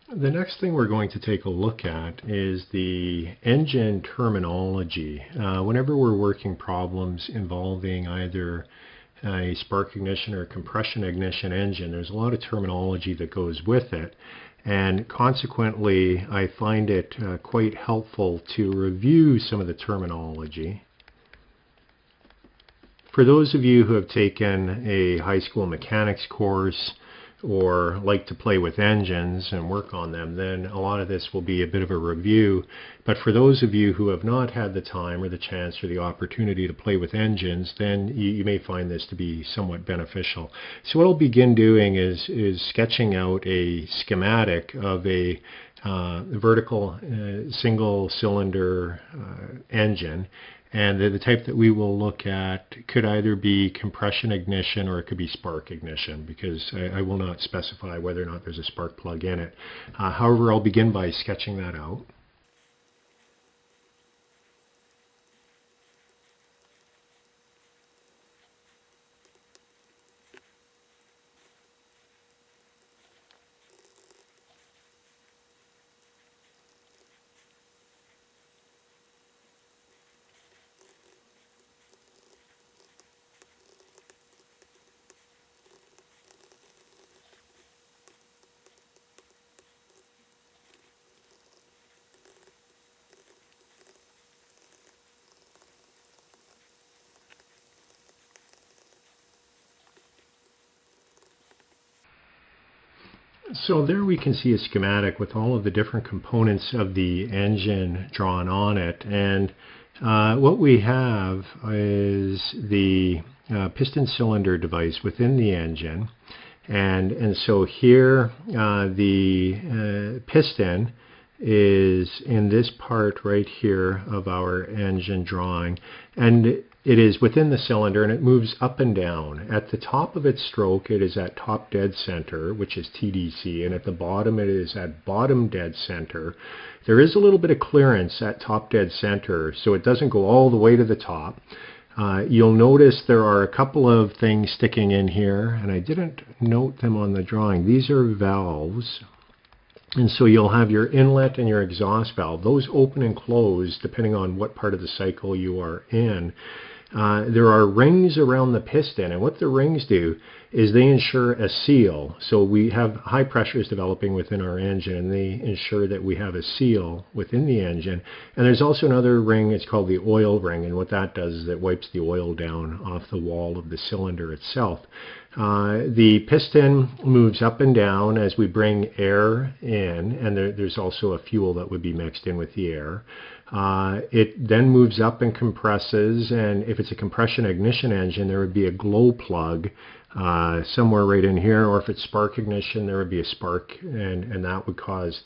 The next thing we're going to take a look at is the engine terminology. Whenever we're working problems involving either a spark ignition or a compression ignition engine, there's a lot of terminology that goes with it, and consequently I find it quite helpful to review some of the terminology. For those of you who have taken a high school mechanics course or like to play with engines and work on them, then a lot of this will be a bit of a review. But for those of you who have not had the time or the chance or the opportunity to play with engines, then you may find this to be somewhat beneficial. So what I'll begin doing is sketching out a schematic of a vertical single cylinder engine. And the type that we will look at could either be compression ignition or it could be spark ignition, because I will not specify whether or not there's a spark plug in it. However, I'll begin by sketching that out. So there we can see a schematic with all of the different components of the engine drawn on it, and what we have is the piston cylinder device within the engine, and so here the piston is in this part right here of our engine drawing, and it is within the cylinder and it moves up and down. At the top of its stroke it is at top dead center, which is TDC, and at the bottom it is at bottom dead center. There is a little bit of clearance at top dead center, so it doesn't go all the way to the top. You'll notice there are a couple of things sticking in here, and I didn't note them on the drawing. These are valves. And so you'll have your inlet and your exhaust valve. Those open and close depending on what part of the cycle you are in. There are rings around the piston, and what the rings do is they ensure a seal. So we have high pressures developing within our engine, and they ensure that we have a seal within the engine. And there's also another ring, it's called the oil ring, and what that does is it wipes the oil down off the wall of the cylinder itself. The piston moves up and down as we bring air in, and there's also a fuel that would be mixed in with the air. It then moves up and compresses, and if it's a compression ignition engine, there would be a glow plug somewhere right in here, or if it's spark ignition, there would be a spark, and that would cause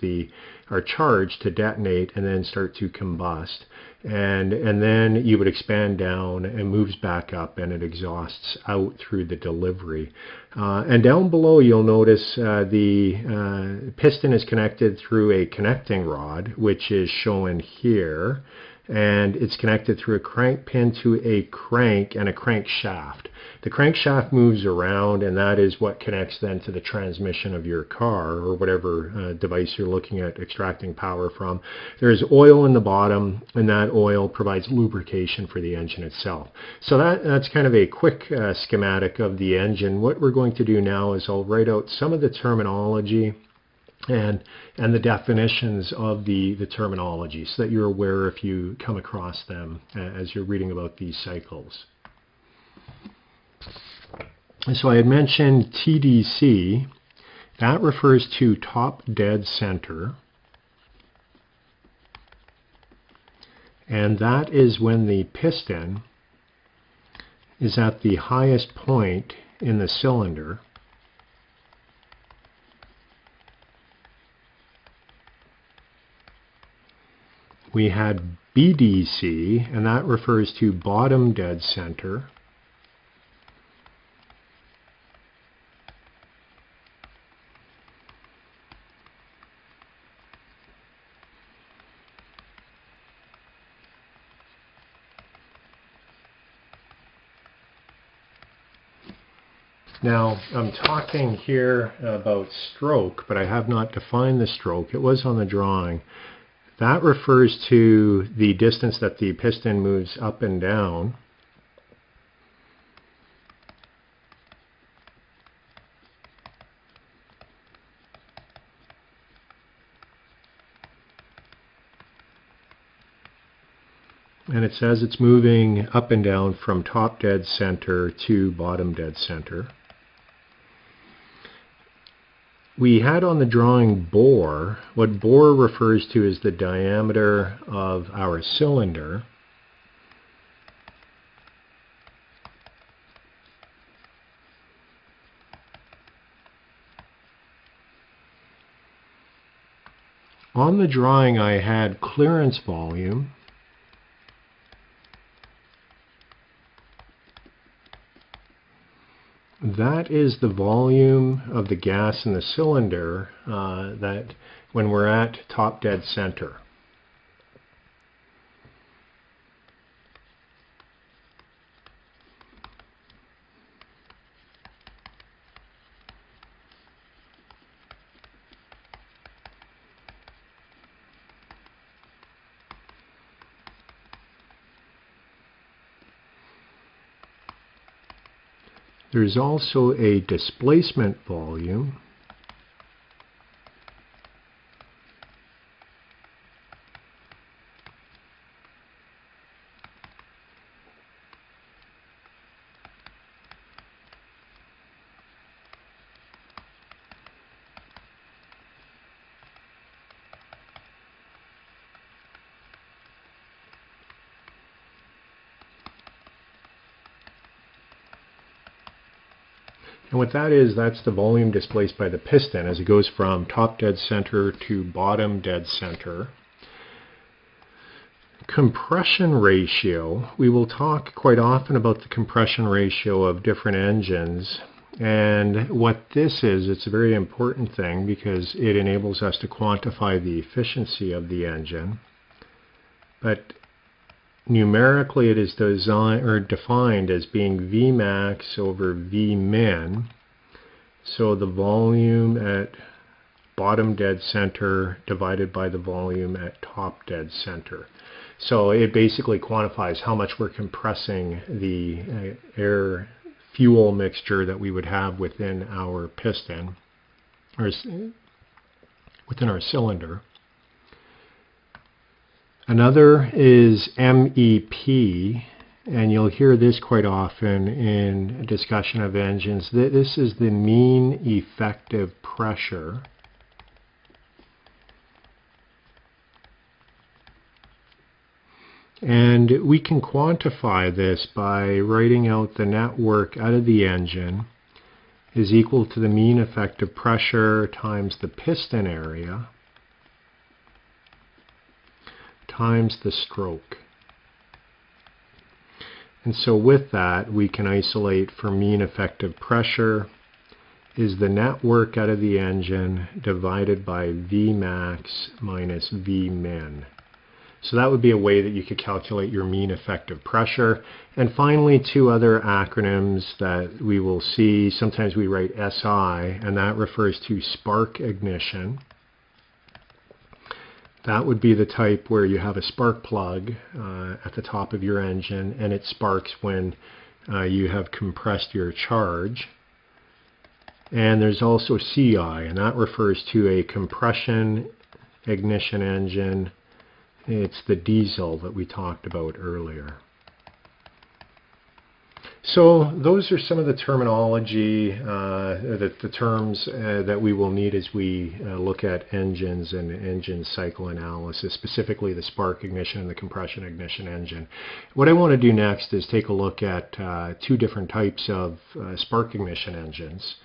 our charge to detonate and then start to combust. And then you would expand down and moves back up, and it exhausts out through the delivery. And down below you'll notice the piston is connected through a connecting rod, which is shown here, and it's connected through a crank pin to a crank and a crankshaft. The crankshaft moves around, and that is what connects then to the transmission of your car or whatever device you're looking at extracting power from. There is oil in the bottom, and that oil provides lubrication for the engine itself. So that's kind of a quick schematic of the engine. What we're going to do now is I'll write out some of the terminology and the definitions of the terminology so that you're aware if you come across them as you're reading about these cycles. So I had mentioned TDC. That refers to top dead center, and that is when the piston is at the highest point in the cylinder. We had BDC, and that refers to bottom dead center. Now, I'm talking here about stroke, but I have not defined the stroke. It was on the drawing. That refers to the distance that the piston moves up and down. And it says it's moving up and down from top dead center to bottom dead center. We had on the drawing bore. What bore refers to is the diameter of our cylinder. On the drawing I had clearance volume. That is the volume of the gas in the cylinder that when we're at top dead center. There's also a displacement volume. And what that is, that's the volume displaced by the piston as it goes from top dead center to bottom dead center. Compression ratio. We will talk quite often about the compression ratio of different engines. And what this is, it's a very important thing because it enables us to quantify the efficiency of the engine. But numerically, it is defined as being Vmax over Vmin. So the volume at bottom dead center divided by the volume at top dead center. So it basically quantifies how much we're compressing the air-fuel mixture that we would have within our piston, or within our cylinder. Another is MEP, and you'll hear this quite often in a discussion of engines. This is the mean effective pressure. And we can quantify this by writing out the net work out of the engine is equal to the mean effective pressure times the piston area times the stroke. And so with that, we can isolate for mean effective pressure is the net work out of the engine divided by Vmax minus Vmin. So that would be a way that you could calculate your mean effective pressure. And finally, two other acronyms that we will see. Sometimes we write SI, and that refers to spark ignition. That would be the type where you have a spark plug at the top of your engine, and it sparks when you have compressed your charge. And there's also CI, and that refers to a compression ignition engine. It's the diesel that we talked about earlier. So those are some of the terminology, the terms that we will need as we look at engines and engine cycle analysis, specifically the spark ignition and the compression ignition engine. What I want to do next is take a look at two different types of spark ignition engines.